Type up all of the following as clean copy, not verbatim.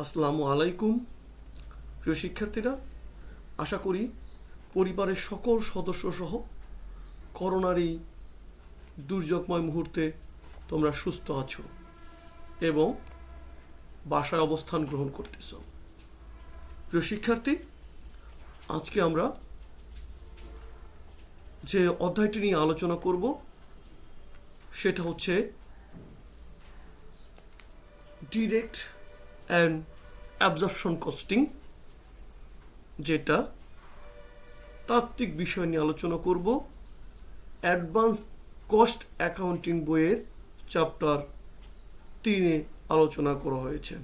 আসসালামু আলাইকুম প্রিয় শিক্ষার্থীরা, আশা করি পরিবারের সকল সদস্য সহ করোনার এই দুর্যোগময় মুহূর্তে তোমরা সুস্থ আছো এবং বাসায় অবস্থান গ্রহণ করতেছ। প্রিয় শিক্ষার্থী, আজকে আমরা যে অধ্যায়টি নিয়ে আলোচনা করব সেটা হচ্ছে ডিরেক্ট অ্যান্ড অ্যাবজর্পশন কস্টিং, যেটা তাত্ত্বিক বিষয় নিয়ে আলোচনা করব। অ্যাডভান্স কস্ট অ্যাকাউন্টিং বইয়ের চ্যাপ্টার 3-এ আলোচনা করা হয়েছে।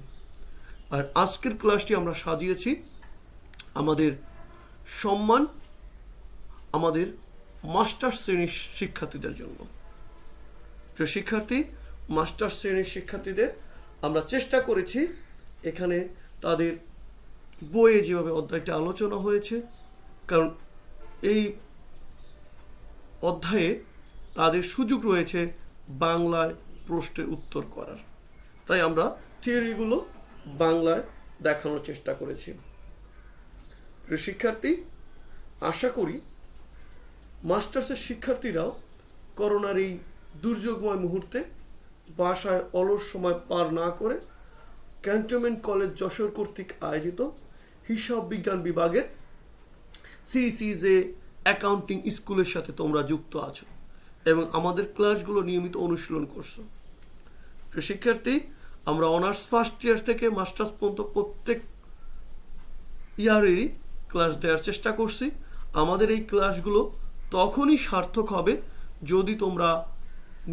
আর আজকের ক্লাসটি আমরা সাজিয়েছি আমাদের সম্মান আমাদের মাস্টার্স শ্রেণীর শিক্ষার্থীদের জন্য। প্রিয় শিক্ষার্থী, মাস্টার্স শ্রেণীর শিক্ষার্থীদের আমরা চেষ্টা করেছি এখানে তাদের বইয়ে যেভাবে অধ্যায়টা আলোচনা হয়েছে, কারণ এই অধ্যায়ে তাদের সুযোগ রয়েছে বাংলায় প্রশ্নের উত্তর করার, তাই আমরা থিওরিগুলো বাংলায় দেখানোর চেষ্টা করেছি। প্রিয় শিক্ষার্থী, আশা করি মাস্টার্সের শিক্ষার্থীরাও করোনার এই দুর্যোগময় মুহূর্তে বাসায় অলস সময় পার না করে ক্যান্টনমেন্ট কলেজ যশোর কর্তৃক আয়োজিত হিসাব বিজ্ঞান বিভাগের সিসিজে অ্যাকাউন্টিং স্কুলের সাথে তোমরা যুক্ত আছো এবং আমাদের ক্লাসগুলো নিয়মিত অনুশীলন করছো। প্রিয় শিক্ষার্থী, আমরা অনার্স ফার্স্ট ইয়ার থেকে মাস্টার্স পর্যন্ত প্রত্যেক ইয়ারেরই ক্লাস দেওয়ার চেষ্টা করছি। আমাদের এই ক্লাসগুলো তখনই সার্থক হবে যদি তোমরা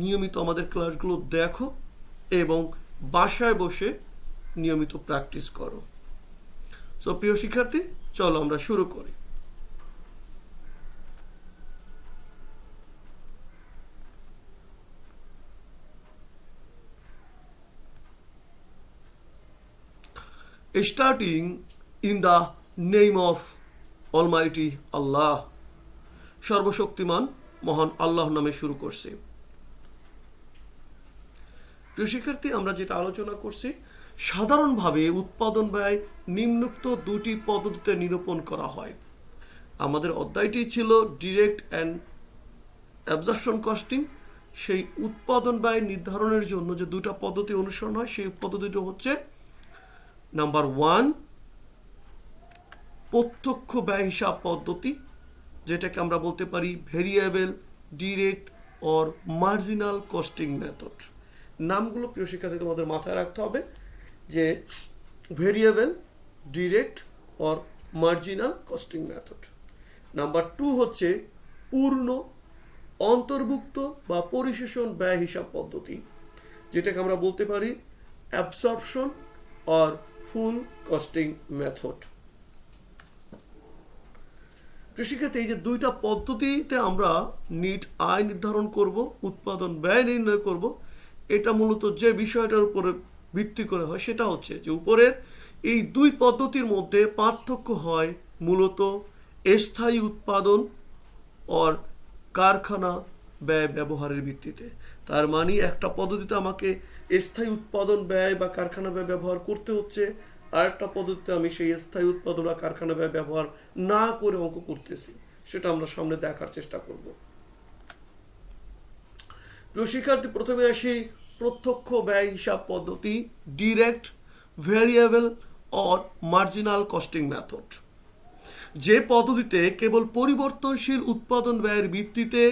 নিয়মিত আমাদের ক্লাসগুলো দেখো এবং বাসায় বসে নিয়মিত প্র্যাকটিস করো। সো প্রিয় শিক্ষার্থী, চলো আমরা শুরু করি। Starting in the name of almighty Allah, সর্বশক্তিমান মহান আল্লাহ নামে শুরু করছি। প্রিয় শিক্ষার্থী, আমরা যেটা আলোচনা করছি, সাধারণভাবে উৎপাদন ব্যয় নিম্নোক্ত দুটি পদ্ধতিতে নিরূপণ করা হয়। আমাদের অধ্যায়টি ছিল ডিরেক্ট অ্যান্ড অ্যাবজর্পশন কস্টিং। সেই উৎপাদন ব্যয় নির্ধারণের জন্য যে দুটা পদ্ধতি অনুসরণ হয়, সেই পদ্ধতিটা হচ্ছে নাম্বার 1 প্রত্যক্ষ ব্যয় হিসাব পদ্ধতি, যেটাকে আমরা বলতে পারি variable, direct or marginal costing method. নামগুলো প্রিয় শিক্ষার্থী তোমাদের মাথায় রাখতে হবে যে variable, direct or marginal costing method. Number 2 হচ্ছে পূর্ণ অন্তর্ভুক্ত বা পরিশোষণ ব্যয় হিসাব পদ্ধতি, যেটাকে আমরা বলতে পারি absorption or full costing method. কৃষিক্ষেত্রে এই যে দুইটা পদ্ধতিতে আমরা নিট আয় নির্ধারণ করব, উৎপাদন ব্যয় নির্ণয় করব, এটা মূলত যে বিষয়টার উপরে ভিত্তি করে হয় সেটা হচ্ছে যে উপরের এই দুই পদ্ধতির মধ্যে পার্থক্য হয় মূলত স্থায়ী উৎপাদন আর কারখানা ব্যয় ব্যবহারের ভিত্তিতে। তার মানে একটা পদ্ধতিতে আমাকে স্থায়ী উৎপাদন ব্যয় বা কারখানা ব্যয় ব্যবহার করতে হচ্ছে, আর একটা পদ্ধতিতে আমি সেই স্থায়ী উৎপাদন বা কারখানা ব্যয় ব্যবহার না করে অঙ্ক করতেছি। সেটা আমরা সামনে দেখার চেষ্টা করব। প্রিয় শিক্ষার্থী, প্রথমে আসি প্রত্যক্ষ ব্যয় হিসাব পদ্ধতি, direct variable or marginal costing method. যে পদ্ধতিতে কেবল পরিবর্তনশীল উৎপাদন ব্যয়ের ভিত্তিতে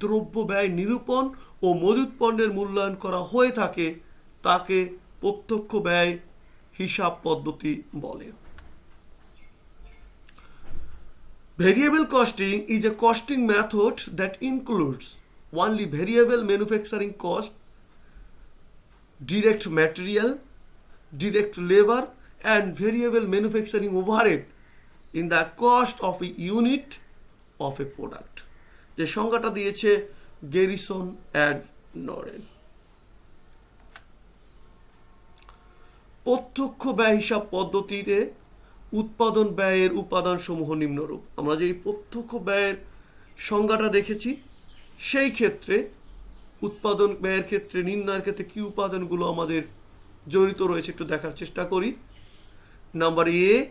দ্রব্য ব্যয় নিরূপণ ও মজুত পণ্যের মূল্যায়ন করা হয়ে থাকে তাকে প্রত্যক্ষ ব্যয় হিসাব পদ্ধতি বলে। Variable costing is a costing method that includes only variable manufacturing cost, direct material, direct labor, and variable manufacturing overhead in the cost of a unit of a product. যে সংজ্ঞাটা দিয়েছে গ্যারিসন অ্যান্ড নরেল। প্রত্যক্ষ ব্যয় হিসাব পদ্ধতিতে উৎপাদন ব্যয়ের উপাদান সমূহ নিম্নরূপ। আমরা যে প্রত্যক্ষ ব্যয়ের সংজ্ঞাটা দেখেছি, সেই ক্ষেত্রে উৎপাদন ব্যয়ের ক্ষেত্রে নির্ণয়ের ক্ষেত্রে কি উপাদানগুলো আমাদের জড়িত রয়েছে একটু দেখার চেষ্টা করি। Number A,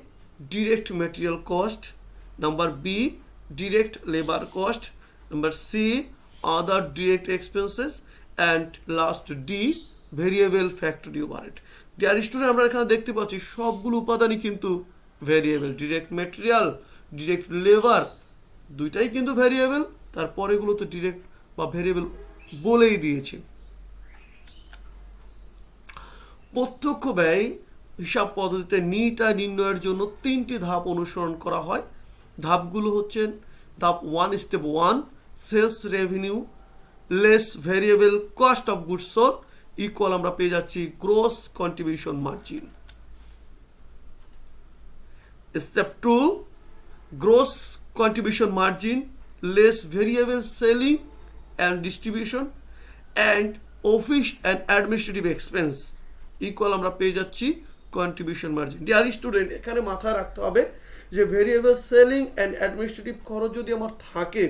direct material cost. Number B, direct labor cost. Number C, other direct expenses. And last D, variable factory overhead. Dear student, আমরা এখানে দেখতে পাচ্ছি সবগুলো উপাদানই কিন্তু variable. Direct material, direct labour দুইটাই কিন্তু ভেরিয়েবল, তারপরে এগুলো তো ডিরেক্ট বা ভেরিয়েবল বলেই দিয়েছি। প্রত্যক্ষ ব্যয় হিসাব পদ্ধতিতে নিট আয় নির্ণয়ের জন্য 3টি ধাপ অনুসরণ করা হয়। ধাপগুলো হচ্ছে ধাপ 1, step 1, sales revenue less variable cost of goods sold equal আমরা পেয়ে যাচ্ছি gross contribution margin. Step 2, gross contribution margin less variable selling and distribution and office and administrative expense equal আমরা পেয়ে যাচ্ছি কন্ট্রিবিউশন মার্জিন। ডিয়ার স্টুডেন্ট, এখানে মাথায় রাখতে হবে যে ভেরিয়েবল সেলিং অ্যান্ড অ্যাডমিনিস্ট্রেটিভ খরচ যদি আমার থাকে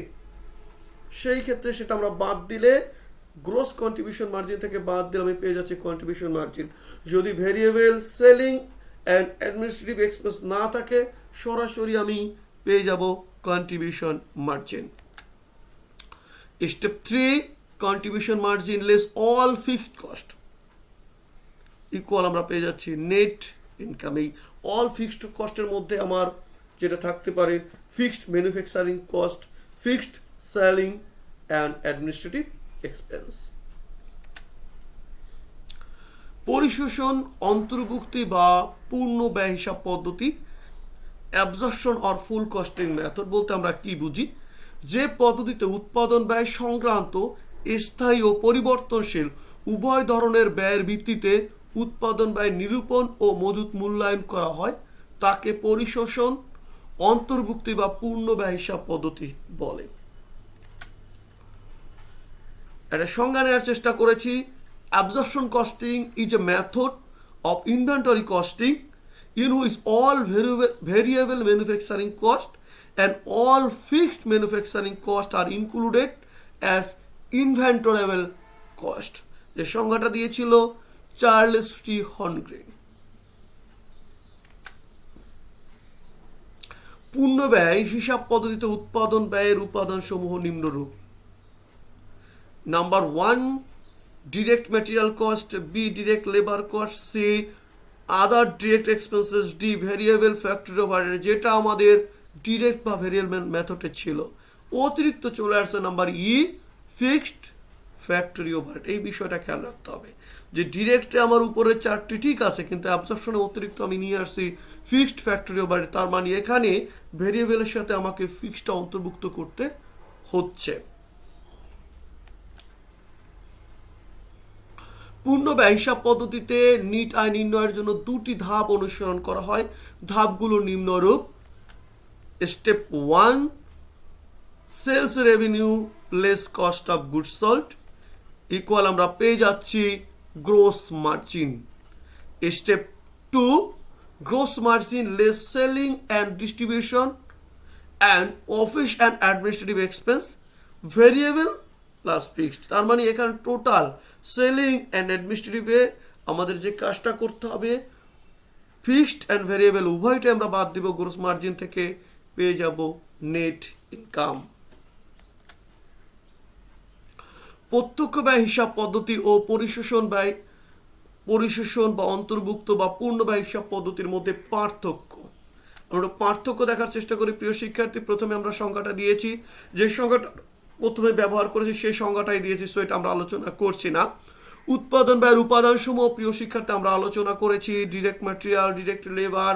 সেই ক্ষেত্রে সেটা আমরা বাদ দিলে গ্রোস কন্ট্রিবিউশন মার্জিন থেকে বাদ দিলে আমি পেয়ে যাচ্ছি কন্ট্রিবিউশন মার্জিন। যদি variable selling and administrative expense না থাকে সরাসরি আমি পেয়ে যাব contribution margin. Step 3, contribution margin less all fixed cost equal আমরা পেয়ে যাচ্ছি নেট ইনকাম। এই অল ফিক্সড কস্টের মধ্যে আমার যেটা থাকতে পারে fixed manufacturing cost, fixed selling and administrative expense. পরিশোষণ অন্তর্ভুক্তি বা পূর্ণ ব্যয় হিসাব পদ্ধতি, absorption or full costing method বলতে আমরা কি বুঝি? যে পদ্ধতিতে উৎপাদন ব্যয় সংক্রান্ত স্থায়ী ও পরিবর্তনশীল উভয় ধরনের ব্যয়ের ভিত্তিতে উৎপাদন ব্যয় নিরূপণ ও মজুত মূল্যায়ন করা হয় তাকে পরিশোষণ অন্তর্ভুক্তি বা পূর্ণ ব্যয় হিসাব পদ্ধতি বলে। একটা সংজ্ঞা নেওয়ার চেষ্টা করেছি। Absorption costing is a method of inventory costing in which all variable manufacturing cost and all fixed manufacturing cost are included as inventoriable cost। যে সংজ্ঞাটা দিয়েছিল চার্লস টি হর্নগ্রেন। পূর্ণ ব্যয় হিসাব পদ্ধতিতে উৎপাদন ব্যয়ের উপাদান সমূহ নিম্নরূপ। Number 1, direct material cost, B direct labour cost, C other direct expenses, D variable factory overhead, যেটা আমাদের ডিরেক্ট বা ভেরিয়েবল মেথডে ছিল। অতিরিক্ত চলে আসছে number E, fixed factory overhead. এই বিষয়টা খেয়াল রাখতে হবে যে ডিরেক্টে আমার উপরে 4টি ঠিক আছে, কিন্তু অ্যাবজর্পশনে অতিরিক্ত আমি নিয়ে আসছি ফিক্সড ফ্যাক্টরি ওভারহেড। তার মানে এখানে ভেরিয়েবলের সাথে আমাকে ফিক্সডটা অন্তর্ভুক্ত করতে হচ্ছে। পূর্ণ ব্যয় হিসাব পদ্ধতিতে নিট আয় নির্ণয়ের জন্য 2টি ধাপ অনুসরণ করা হয়। ধাপগুলো নিম্নরূপ। Step 1, sales revenue less cost of goods sold equal আমরা পেয়ে যাচ্ছি gross margin. Step 2, gross margin less selling and distribution and office and administrative expense, variable plus fixed. তার মানে এখানে টোটাল সেলিং অ্যান্ড অ্যাডমিনিস্ট্রেটিভে আমাদের যে কাজটা করতে হবে ফিক্সড অ্যান্ড ভেরিয়েবল উভয়টা আমরা বাদ দিব গ্রোস মার্জিন থেকে, পেয়ে যাব নেট ইনকাম। প্রত্যক্ষ ব্যয় হিসাব পদ্ধতি ও পরিশোষণ বা অন্তর্ভুক্ত বা পূর্ণ ব্যয় হিসাব পদ্ধতির মধ্যে পার্থক্য। আমরা পার্থক্য দেখার চেষ্টা করি। প্রিয় শিক্ষার্থী, প্রথমে আমরা সংজ্ঞাটা দিয়েছি, যে সংজ্ঞাটা প্রথমে ব্যবহার করেছি সেই সংজ্ঞাটাই দিয়েছি, সো এটা আমরা আলোচনা করছি না। উৎপাদন ব্যয়ের উপাদান সমূহ প্রিয় শিক্ষার্থী আমরা আলোচনা করেছি, direct material, direct labour,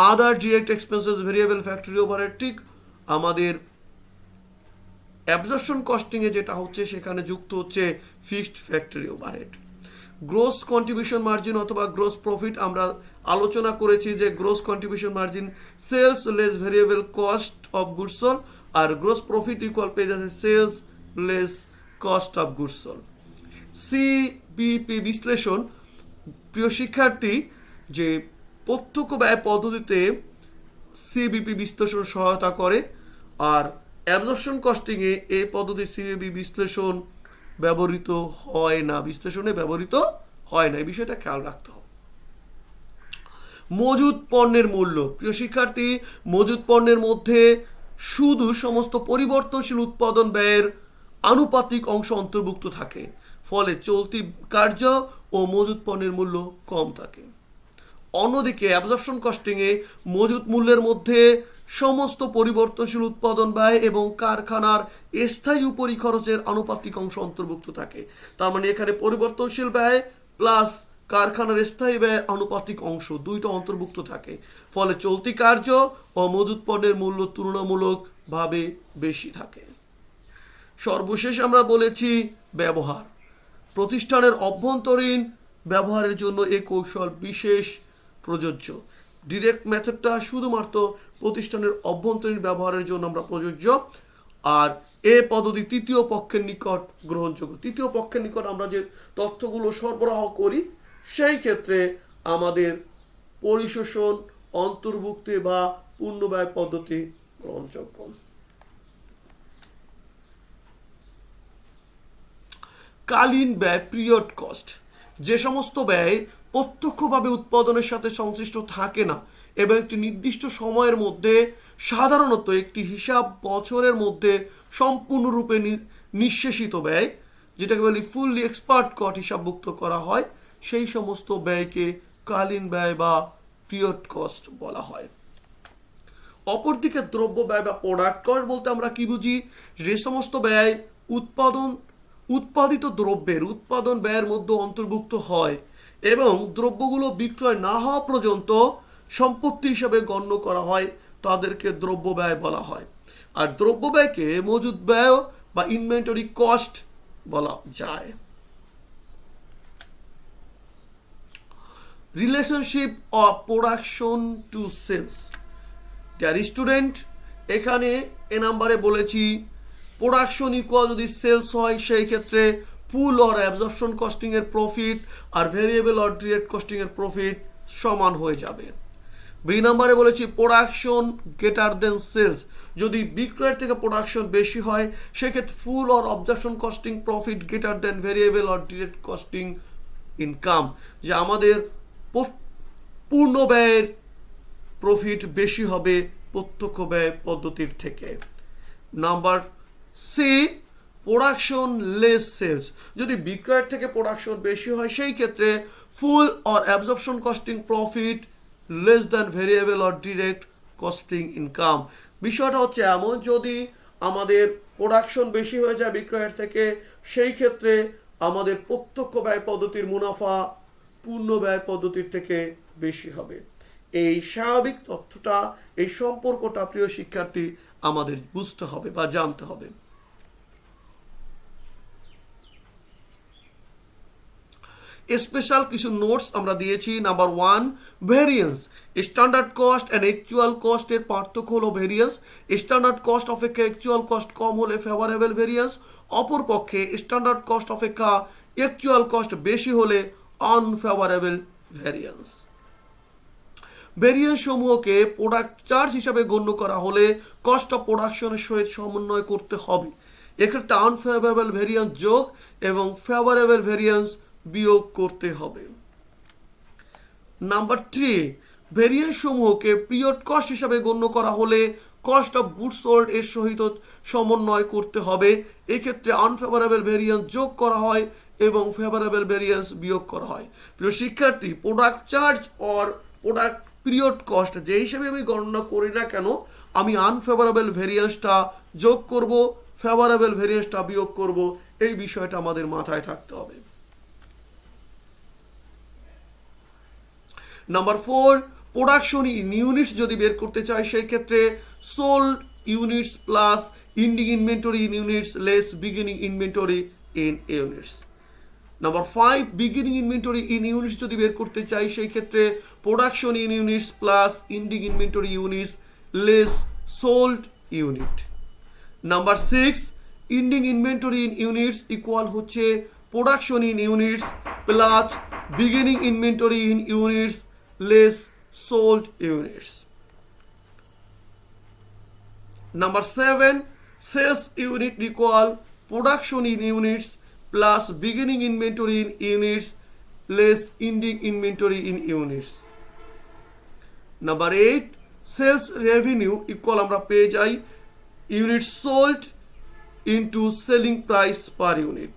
other direct expenses, variable factory overhead. ঠিক আমাদের অ্যাবজর্পশন কস্টিং এ যেটা হচ্ছে সেখানে যুক্ত হচ্ছে fixed factory overhead. Gross contribution margin অথবা গ্রোস প্রফিট আমরা আলোচনা করেছি যে gross contribution margin sales less variable cost of goods sold, আর গ্রোস প্রফিট ইকুয়াল পেয়ে যাচ্ছে sales less cost of goods sold. CBP বিশ্লেষণ প্রিয় শিক্ষার্থী, যে প্রত্যক্ষ ব্যয় পদ্ধতিতে সিবিপি বিশ্লেষণ সহায়তা করে, আর অ্যাবজর্পশন কস্টিং এ এই পদ্ধতি সিবিপি বিশ্লেষণ ব্যবহৃত হয় না, বিশ্লেষণে ব্যবহৃত হয় না। এই বিষয়টা খেয়াল রাখতে হবে। মজুদ পণ্যের মূল্য। প্রিয় শিক্ষার্থী, মজুদ পণ্যের মধ্যে শুধু সমস্ত পরিবর্তনশীল উৎপাদন ব্যয়ের আনুপাতিক অংশ অন্তর্ভুক্ত থাকে, ফলে চলতি কার্য ও মজুদ পণ্যের মূল্য কম থাকে। অন্যদিকে অ্যাবজর্পশন কস্টিংয়ে মজুদ মূল্যের মধ্যে সমস্ত পরিবর্তনশীল উৎপাদন ব্যয় এবং কারখানার স্থায়ী উপরিখরচের আনুপাতিক অংশ অন্তর্ভুক্ত থাকে। তার মানে এখানে পরিবর্তনশীল ব্যয় প্লাস কারখানার স্থায়ী ব্যয় আনুপাতিক অংশ দুইটা অন্তর্ভুক্ত থাকে, ফলে চলতি কার্য ও মজুদ পণ্যের মূল্য তুলনামূলকভাবে বেশি থাকে। সর্বশেষ আমরা বলেছি ব্যবহার। প্রতিষ্ঠানের অভ্যন্তরীণ ব্যবহারের জন্য এই কৌশল বিশেষ প্রযোজ্য। ডিরেক্ট মেথডটা শুধুমাত্র প্রতিষ্ঠানের অভ্যন্তরীণ ব্যবহারের জন্য আমরা প্রযোজ্য, আর এ পদ্ধতি তৃতীয় পক্ষের নিকট গ্রহণযোগ্য। তৃতীয় পক্ষের নিকট আমরা যে তথ্যগুলো সরবরাহ করি সেই ক্ষেত্রে আমাদের পরিশোষণ, অন্তর্ভুক্তি বা পূর্ণব্যয় পদ্ধতি গ্রহণযোগ্য। কালীন ব্যয়, পিরিয়ড কস্ট। যে সমস্ত ব্যয় প্রত্যক্ষভাবে উৎপাদনের সাথে সংশ্লিষ্ট থাকে না এবং একটি নির্দিষ্ট সময়ের মধ্যে, সাধারণত একটি হিসাব বছরের মধ্যে সম্পূর্ণরূপে নিঃশেষিত ব্যয়, যেটাকে বলি ফুললি এক্সপার্ট কস্ট হিসাবভুক্ত করা হয়, সেই সমস্ত ব্যয়কে কালীন ব্যয় বা পিরিয়ড কস্ট বলা হয়। অপরদিকে দ্রব্য ব্যয় বা প্রোডাক্ট কস্ট বলতে আমরা কি বুঝি? যে সমস্ত ব্যয় উৎপাদিত দ্রব্যের উৎপাদন ব্যয়ের মধ্যে অন্তর্ভুক্ত হয় এবং দ্রব্যগুলো বিক্রয় না হওয়া পর্যন্ত সম্পত্তি হিসাবে গণ্য করা হয়, তাদেরকে দ্রব্য ব্যয় বলা হয়। আর দ্রব্য ব্যয়কে মজুদ ব্যয় বা ইনভেন্টরি কস্ট বলা যায়। Relationship of production to sales. Dear student, এখানে এ নাম্বারে বলেছি প্রোডাকশন ইকুয়াল যদি সেলস হয় সেই ক্ষেত্রে পুল অর অ্যাবজর্পশন কস্টিং এর প্রফিট আর ভেরিয়েবল অর ডিরেক্ট কস্টিং এর প্রফিট সমান হয়ে যাবে। বি নাম্বারে বলেছি প্রোডাকশন গ্রেটার দেন সেলস। যদি বিক্রয়ের থেকে প্রোডাকশন বেশি হয় সেক্ষেত্রে full or absorption costing profit greater than variable or direct costing income, যে আমাদের পূর্ণ ব্যয়ের প্রফিট বেশি হবে প্রত্যক্ষ ব্যয় পদ্ধতির থেকে। Number C, production less sales. যদি বিক্রয়ের থেকে প্রোডাকশন বেশি হয় সেই ক্ষেত্রে full or absorption costing profit less than variable or direct costing income. বিষয়টা হচ্ছে এমন, যদি আমাদের প্রোডাকশন বেশি হয়ে যায় বিক্রয়ের থেকে সেই ক্ষেত্রে আমাদের প্রত্যক্ষ ব্যয় পদ্ধতির মুনাফা পূর্ণ ব্যয় পদ্ধতির থেকে বেশি হবে। এই স্বাভাবিক তথ্যটা, এই সম্পর্কটা প্রিয় শিক্ষার্থী আমাদের বুঝতে হবে বা জানতে হবে। স্পেশাল কিছু নোটস আমরা দিয়েছি। Number 1, variance. Standard cost and actual cost এর পার্থক্য হলো ভেরিয়েন্স। স্ট্যান্ডার্ড কস্ট অপেক্ষা অ্যাকচুয়াল কস্ট কম হলে ফেভারেবল ভেরিয়েন্স, অপরপক্ষে স্ট্যান্ডার্ড কস্ট অপেক্ষা অ্যাকচুয়াল কস্ট বেশি হলে আনফেভারেবল ভেরিয়েন্স। ভেরিয়েন্স সমূহকে প্রোডাক্ট চার্জ হিসাবে গণ্য করা হলে কস্ট অফ প্রোডাকশনের সহিত সমন্বয় করতে হবে। এক্ষেত্রে আনফেভারেবল ভেরিয়েন্স যোগ এবং ফেভারেবল ভেরিয়েন্স বিয়োগ করতে হবে। নাম্বার 3, ভেরিয়েন্স সমূহকে পিরিয়ড কস্ট হিসাবে গণ্য করা হলে কস্ট অফ গুডস সোল্ড এর সহিত সমন্বয় করতে হবে। এক্ষেত্রে আনফেভারেবল ভেরিয়েন্স যোগ করা হয় এবং ফেভারেবল ভেরিয়েন্স বিয়োগ করা হয়। প্রিয় শিক্ষার্থী, product charge or product period cost যে হিসেবে আমি গণনা করি না কেন, আমি আনফেভারেবল ভেরিয়েন্সটা যোগ করব, ফেভারেবল ভেরিয়েন্সটা বিয়োগ করব, এই বিষয়টা আমাদের মাথায় থাকতে হবে। নাম্বার 4, প্রোডাকশন ইন ইউনিটস যদি বের করতে চাই সেই ক্ষেত্রে sold units plus ending inventory in units less beginning inventory in units. Number 5, beginning inventory in units যদি বের করতে চাই সেই ক্ষেত্রে production in units plus ending inventory units less sold unit. Number 6, ending inventory in units equal হচ্ছে production in units plus beginning inventory in units less sold units. Number 7, sales unit equal production in units plus beginning inventory in units less ending inventory in units. Number 8 sales revenue equal আমরা পেয়ে যাই unit sold into selling price per unit.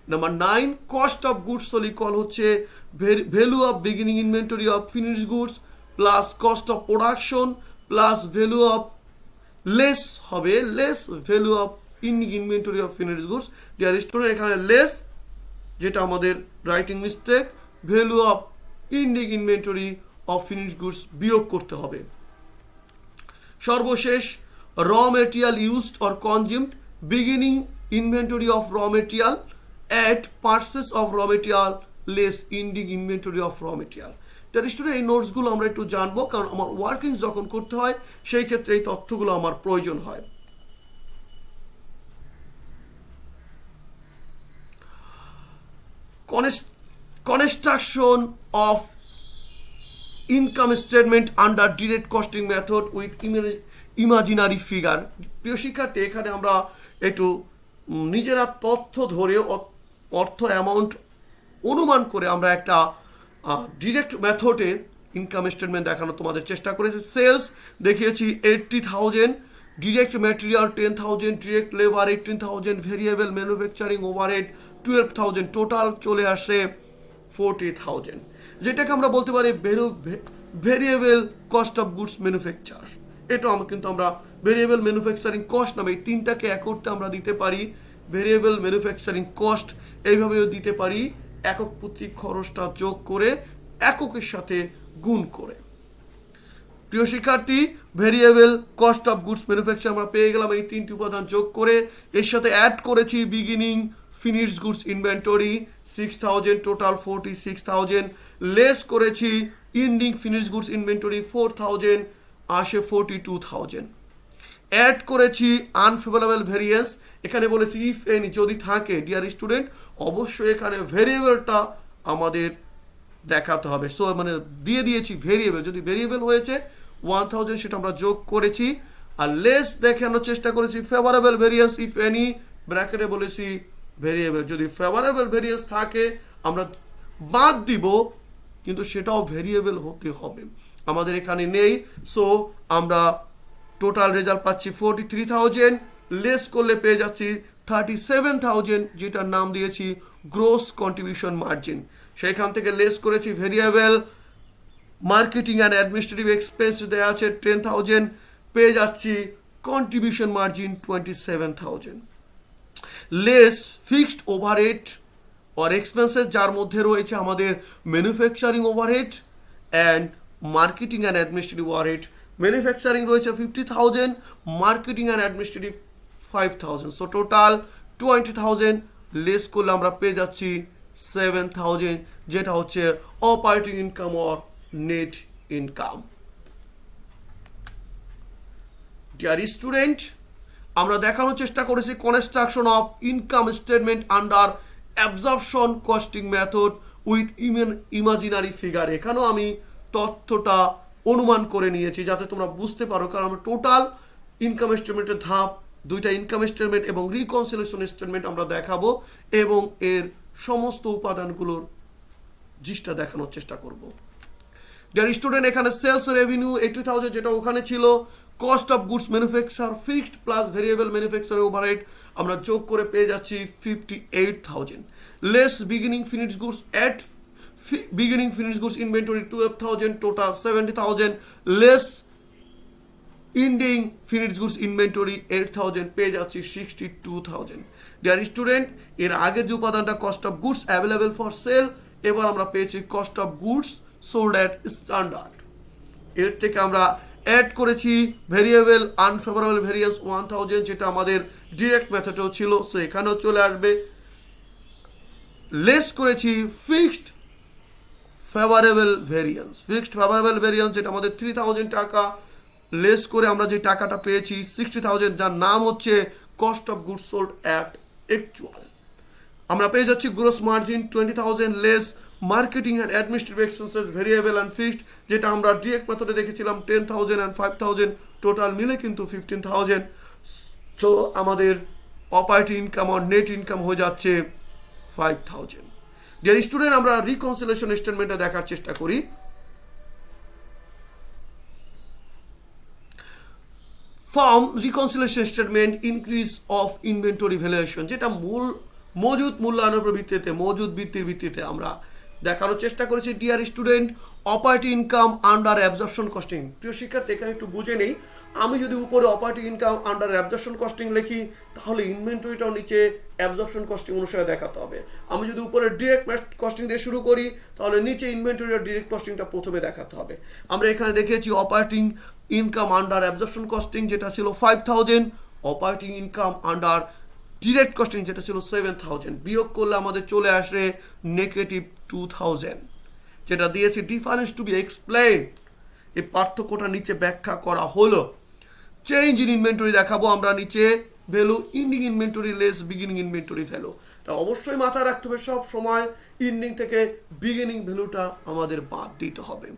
Number 9 cost of goods sold equal হচ্ছে value of beginning inventory of finished goods plus cost of production plus value of less হবে less value of inventory of finished goods. Dear student, এখানে less যেটা আমাদের writing mistake, value of inventory of finished goods বিয়োগ করতে হবে। সর্বশেষ র material used or consumed, beginning inventory of র মেটেরিয়াল অ্যাট পারচেস অফ র material less ending inventory of র মেটেরিয়াল। স্টুডেন্ট, এই নোটসগুলো আমরা একটু জানবো, কারণ আমার ওয়ার্কিং যখন করতে হয় সেই ক্ষেত্রে এই তথ্যগুলো আমার প্রয়োজন হয়। Construction of income statement under direct costing method with imaginary figure. প্রিয় শিক্ষার্থী, এখানে আমরা একটু নিজেরা তথ্য ধরে অর্থ অ্যামাউন্ট অনুমান করে আমরা একটা ডিরেক্ট মেথডে ইনকাম স্টেটমেন্ট দেখানো তোমাদের চেষ্টা করেছি। সেলস দেখিয়েছি 80,000, direct material 10,000, direct labour 18,000, variable manufacturing overhead 12,000, total চলে আসে 40,000, যেটাকে আমরা বলতে পারি variable cost of goods manufacture. এটা কিন্তু আমরা ভেরিয়েবল ম্যানুফ্যাকচারিং কস্ট নামে এই তিনটাকে এক করতে আমরা দিতে পারি ভেরিয়েবল ম্যানুফ্যাকচারিং কস্ট, এইভাবেও দিতে পারি একক প্রতি খরচটা যোগ করে এককের সাথে গুণ করে। প্রিয় শিক্ষার্থী, variable cost of goods manufacture আমরা পেয়ে গেলাম এই তিনটি উপাদান যোগ করে। এর সাথে অ্যাড করেছি beginning finished goods inventory 6,000, total 46,000, less করেছি এন্ডিং ফিনিশড গুডস ইনভেন্টরি 4,000, আসে 42,000, অ্যাড করেছি আনফেভারেবল ভেরিয়েন্স, এখানে বলেছি ইফ এনি যদি থাকে। ডিয়ার স্টুডেন্ট, অবশ্যই এখানে ভেরিয়েবলটা আমাদের দেখাতে হবে। সো মানে দিয়ে দিয়েছি ভেরিয়েবল, যদি ভেরিয়েবল হয়েছে 1,000 সেটা আমরা যোগ করেছি, আর লেস দেখানোর চেষ্টা করেছি ফেভারেবল ভেরিয়েন্স ইফ এনি, ব্র্যাকেটে বলেছি ভেরিয়েবল, যদি ফেভারেবল ভেরিয়েন্স থাকে আমরা বাদ দিব, কিন্তু সেটাও ভেরিয়েবল হতে হবে, আমাদের এখানে নেই। সো আমরা টোটাল রেজাল্ট পাচ্ছি 43,000, লেস করলে পেয়ে যাচ্ছি 37,000, যেটার নাম দিয়েছি গ্রোস কন্ট্রিবিউশন মার্জিন। সেখান থেকে লেস করেছি variable marketing and administrative expense দেওয়া আছে 10,000, পেয়ে যাচ্ছি contribution margin 27,000, less fixed overhead or expenses, যার মধ্যে রয়েছে আমাদের manufacturing overhead and marketing and administrative overhead. Manufacturing রয়েছে 50,000, marketing and administrative 5,000, so total 20,000, less করলে আমরা পেয়ে যাচ্ছি 7,000, যেটা হচ্ছে operating income or net income. Dear student, আমরা দেখানোর চেষ্টা করেছি construction of income statement under absorption costing method with imaginary figure. এখানেও আমি তথ্যটা অনুমান করে নিয়েছি যাতে তোমরা বুঝতে পারো, কারণ আমরা টোটাল ইনকাম স্টেটমেন্টের ধাপ, দুইটা ইনকাম স্টেটমেন্ট এবং রিকনসিলিয়েশন স্টেটমেন্ট আমরা দেখাবো এবং এর সমস্ত উপাদানগুলোর জিনিসটা দেখানোর চেষ্টা করব। ডিয়ার স্টুডেন্ট, এখানে সেলস রেভিনিউ 80,000 যেটা ওখানে ছিল, cost of goods manufacture fixed plus variable manufacture overhead আমরা যোগ করে পেয়ে যাচ্ছি 58,000, less beginning finished goods at beginning finished goods inventory 12,000, total 70,000, less ending finished goods inventory 8,000, পেয়ে যাচ্ছি 62,000। ডিয়ার স্টুডেন্ট, এর আগে যে উপাদানটা cost of goods available for sale, এবার আমরা পেয়েছি cost of goods sold at standard. এর থেকে আমরা অ্যাড করেছি ভেরিয়েবল আনফেভারেবল ভেরিয়েন্স 1,000, যেটা আমাদের ডিরেক্ট মেথডেও ছিল, সো এখানেও চলে আসবে। লেস করেছি ফিক্সড ফেভারেবল ভেরিয়েন্স, যেটা আমাদের 3,000 টাকা, লেস করে আমরা যে টাকাটা পেয়েছি 60,000, যার নাম হচ্ছে cost of goods sold at actual. আমরা পেয়ে যাচ্ছি gross margin 20,000, less marketing and administrative expenses variable and fixed, যেটা আমরা ডিরেক্ট মেথডে দেখেছিলাম 10,000 and 5,000, টোটাল মিলে কিন্তু 15,000। সো আমাদের অপারেটিং ইনকাম আর নেট ইনকাম হয়ে যাচ্ছে 5,000। ডিয়ার স্টুডেন্ট, আমরা রিকনসিলিয়েশন স্টেটমেন্টটা দেখার চেষ্টা করি। Form reconciliation statement increase of inventory valuation, যেটা মজুদ মূল্যায়নের ভিত্তিতে, মজুদ বৃত্তির ভিত্তিতে আমরা দেখানোর চেষ্টা করেছি। Dear student, operating income under absorption costing. প্রিয় শিক্ষার্থী, এখানে একটু বুঝে নেই, আমি যদি উপরে operating income under absorption costing লিখি, তাহলে ইনভেন্টরিটাও নিচে অ্যাবজর্পশন কস্টিং অনুসারে দেখাতে হবে। আমি যদি উপরে ডিরেক্ট কস্টিং দিয়ে শুরু করি, তাহলে নিচে ইনভেন্টরি আর ডিরেক্ট কস্টিংটা প্রথমে দেখাতে হবে। আমরা এখানে দেখেছি operating income under absorption costing যেটা ছিল 5000, operating income under direct costing যেটা ছিল 7000, বিয়োগ করলে আমাদের চলে আসে -2000, যেটা দিয়েছে ডিফারেন্স টু বি এক্সপ্লেইন। এই পার্থক্যটা নিচে ব্যাখ্যা করা হলো। চেঞ্জ ইন ইনভেন্টরি দেখাবো আমরা নিচে, value ending inventory less beginning inventory value. এটা অবশ্যই মাথায় রাখতে হবে, সব সময় ইন্ডিং থেকে বিগিনিং ভ্যালুটা আমাদের বাদ দিতে হবে।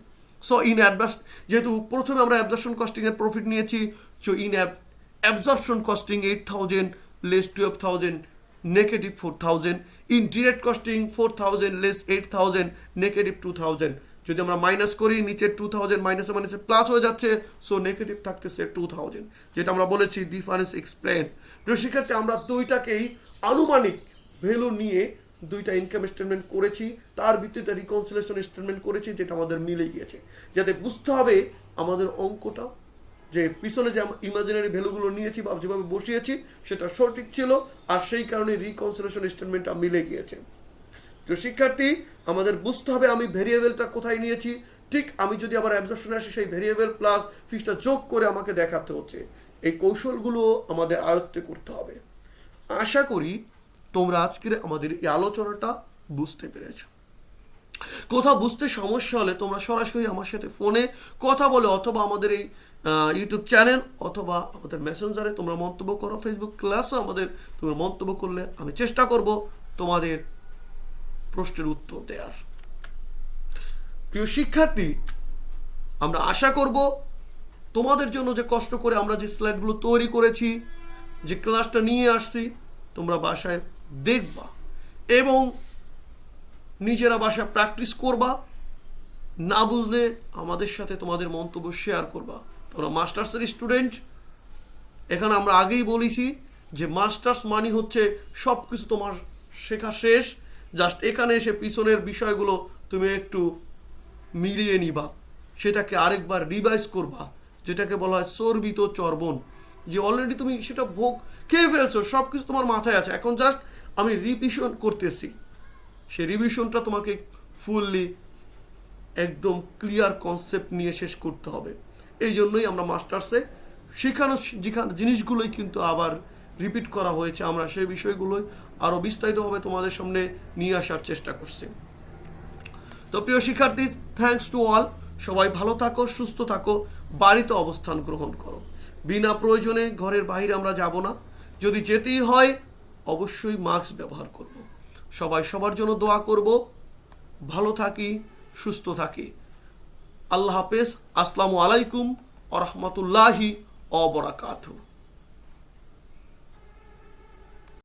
সো ইন যেহেতু প্রথমে আমরা অ্যাবজর্পশন কস্টিং এর প্রফিট নিয়েছি, so in absorption costing 8000 less 12,000 negative 4,000, in direct costing 4,000 less 8,000 negative 2,000। যদি আমরা মাইনাস করি, নিচে 2000 মাইনাসে মাইনাসে প্লাস হয়ে যাচ্ছে, সো নেগেটিভ থাকতেছে 2000, যেটা আমরা বলেছি ডিফারেন্স এক্সপ্লেন। প্রিয় শিক্ষার্থী, আমরা দুইটাকেই আনুমানিক ভ্যালু নিয়ে দুইটা ইনকাম স্টেটমেন্ট করেছি, তার ভিত্তিতে রিকনসিলিয়েশন স্টেটমেন্ট করেছি, যেটা আমাদের মিলে গিয়েছে। যাতে বুঝতে হবে আমাদের অঙ্কটা যে পিছনে যে ইমাজিনারি ভ্যালুগুলো নিয়েছি বা যেভাবে বসিয়েছি সেটা সঠিক ছিল, আর সেই কারণে রিকনসিলিয়েশন স্টেটমেন্টটা মিলে গিয়েছে। তো শিক্ষার্থী, আমাদের বুঝতে হবে আমি ভেরিয়েবলটা কোথায় নিয়েছি। ঠিক আমি যদি আবার অ্যাবজর্পশনে আসি, সেই ভেরিয়েবল প্লাস ফিক্সটা যোগ করে আমাকে দেখাতে হচ্ছে। এই কৌশলগুলো আমাদের আয়ত্তে করতে হবে। আশা করি তোমরা আজকের আমাদের এই আলোচনাটা বুঝতে পেরেছো। কোথাও বুঝতে সমস্যা হলে তোমরা সরাসরি আমার সাথে ফোনে কথা বলে, অথবা আমাদের এই ইউটিউব চ্যানেল অথবা আমাদের মেসেঞ্জারে তোমরা মন্তব্য করো। ফেসবুক ক্লাসে আমাদের তোমরা মন্তব্য করলে আমি চেষ্টা করব তোমাদের প্রশ্নের উত্তর দেওয়ার। প্রিয় শিক্ষার্থী, আমরা আশা করব তোমাদের জন্য যে কষ্ট করে আমরা যে স্লাইডগুলো তৈরি করেছি, যে ক্লাসটা নিয়ে আসছি, তোমরা বাসায় দেখবা এবং নিজেরা বাসায় প্র্যাকটিস করবা। না বুঝলে আমাদের সাথে তোমাদের মন্তব্য শেয়ার করবা। তোমরা মাস্টার্সের স্টুডেন্ট, এখানে আমরা আগেই বলেছি যে মাস্টার্স মানি হচ্ছে সব কিছু তোমার শেখা শেষ, জাস্ট এখানে এসে পিছনের বিষয়গুলো তুমি একটু মিলিয়ে নিবা, সেটাকে আরেকবার রিভাইজ করবা, যেটাকে বলা হয় চর্বিত চর্বণ, যে অলরেডি তুমি সেটা ভোগ খেয়ে ফেলছো, সব কিছু তোমার মাথায় আছে, এখন জাস্ট আমি রিভিশন করতেছি। সেই রিভিশনটা তোমাকে ফুললি একদম ক্লিয়ার কনসেপ্ট নিয়ে শেষ করতে হবে। এই জন্যই আমরা মাস্টার্সে শেখানো জিনিসগুলোই কিন্তু আবার রিপিট করা হয়েছে। আমরা সেই বিষয়গুলোই আরও বিস্তারিতভাবে তোমাদের সামনে নিয়ে আসার চেষ্টা করছি। তো প্রিয় শিক্ষার্থী, থ্যাঙ্কস টু অল। সবাই ভালো থাকো, সুস্থ থাকো, বাড়িতে অবস্থান গ্রহণ করো। বিনা প্রয়োজনে ঘরের বাইরে আমরা যাব না, যদি যেতেই হয় অবশ্যই মাস্ক ব্যবহার করব। সবাই সবার জন্য দোয়া করব। ভালো থাকি, সুস্থ থাকি। আল্লাহ হাফেজ। আসসালামু আলাইকুম ওয়া রাহমাতুল্লাহি ওয়া বারাকাতুহু।